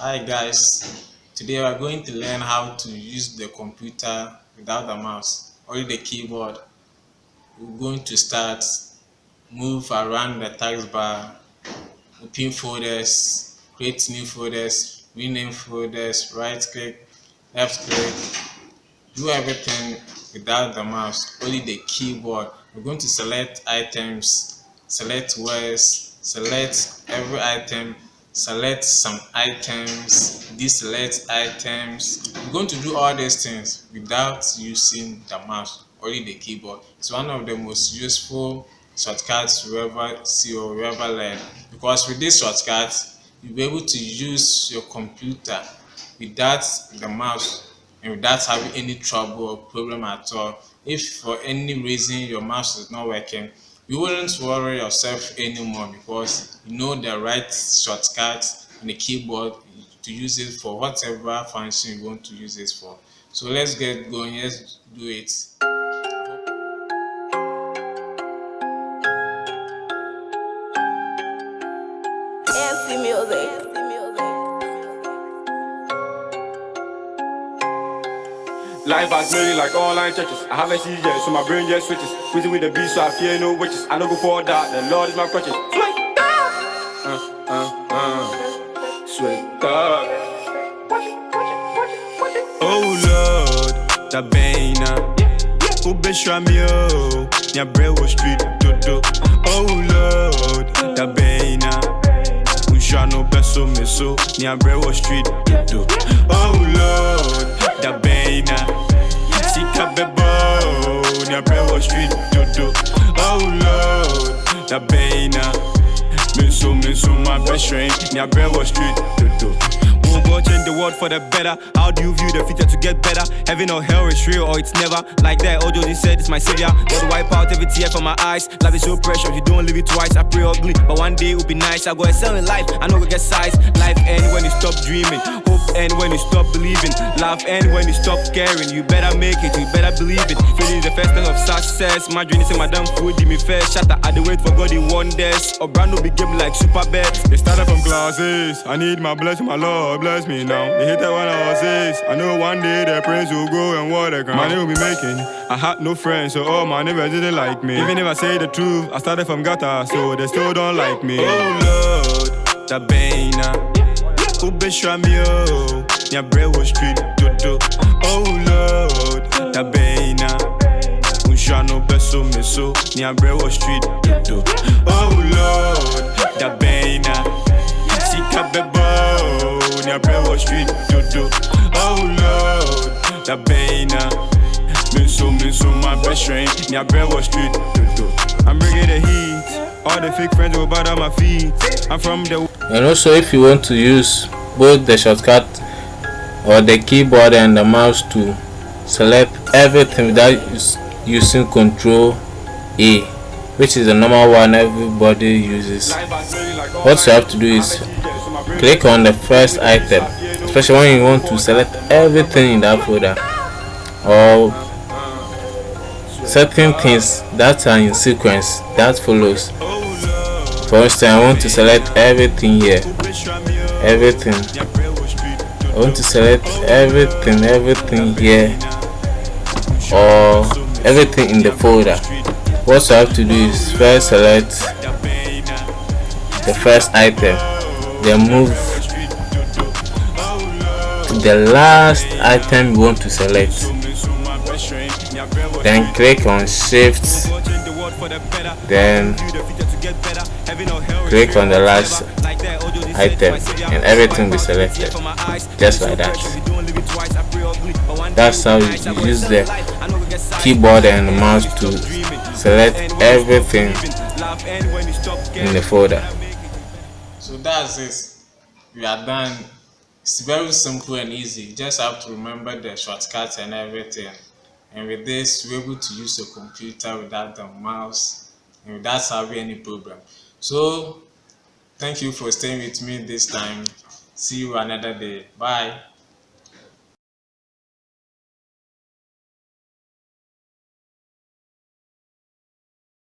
Hi guys, today we are going to learn how to use the computer without the mouse, only the keyboard. We're going to start, move around the taskbar, open folders, create new folders, rename folders, right click, left click, do everything without the mouse, only the keyboard. We're going to select items, select words, select every item, select some items, deselect items. We're going to do all these things without using the mouse, only the keyboard. It's one of the most useful shortcuts you ever see or you ever learn, because with this shortcut you'll be able to use your computer without the mouse and without having any trouble or problem at all. If for any reason your mouse is not working, you wouldn't worry yourself anymore, because you know the right shortcut on the keyboard to use it for whatever function you want to use it for. So let's get going, let's do it. Fancy music. Life has made like online churches. I haven't seen yet, so my brain just switches. Wheezing with the beat, so I fear no witches. I don't go for that, the Lord is my crutches. Sweet up. Oh Lord, da bena. Ubeshwa mio, nya brewo street dodo. Oh Lord, da bena. Unsha no beso meso, nya brewo street dodo. Oh Lord, da bena. Sika bebo, nya brewo street dodo. Oh Lord, da bena. Meso my best friend, nya brewo street dodo. God change the world for the better. How do you view the future to get better? Heaven or hell is real or it's never. Like that, Ojo said it's my savior. God wipe out every tear from my eyes. Life is so precious, you don't live it twice. I pray ugly, but one day it will be nice. I go excel in life, I know we get size. Life end when you stop dreaming. Hope end when you stop believing. Love end when you stop caring. You better make it, you better believe it. Feeling the first test of success. My dream is in my damn food, give me fair. Shatter, I do wait for God, he wonders. Or brand new big game like super bet. They started from classes. I need my blessing, my Lord bless me now. They hit that when I was 6. I know one day the prince will grow and what the money will be making. I had no friends, so all my neighbors didn't like me. Even if I say the truth, I started from gutter, so they still don't like me. Oh Lord, da bena. Ubeshwa mio, nya brewo street dodo. Oh Lord, da bena. Unsha no beso meso, nya brewo street dodo. Oh Lord, da bena. Sika bebo, nya brewo street dodo. Oh Lord, da bena. Meso my best friend, nya brewo street dodo. I'm bringing the heat. All the fake friends will bow down my feet. I'm from the. And also, if you want to use both the shortcut or the keyboard and the mouse to select everything without using Control A, which is the normal one everybody uses, what you have to do is click on the first item, especially when you want to select everything in that folder or certain things that are in sequence that follows. For instance, I want to select everything here, everything. I want to select everything here, or everything in the folder. What you have to do is first select the first item, then move to the last item you want to select, then click on Shift, then click on the last item and everything will be selected, just like that. That's how you use the keyboard and the mouse to select everything in the folder. So that's it, we are done. It's very simple and easy. You just have to remember the shortcuts and everything, and with this you're able to use your computer without the mouse and without having any problem. So thank you for staying with me this time. See you another day. Bye.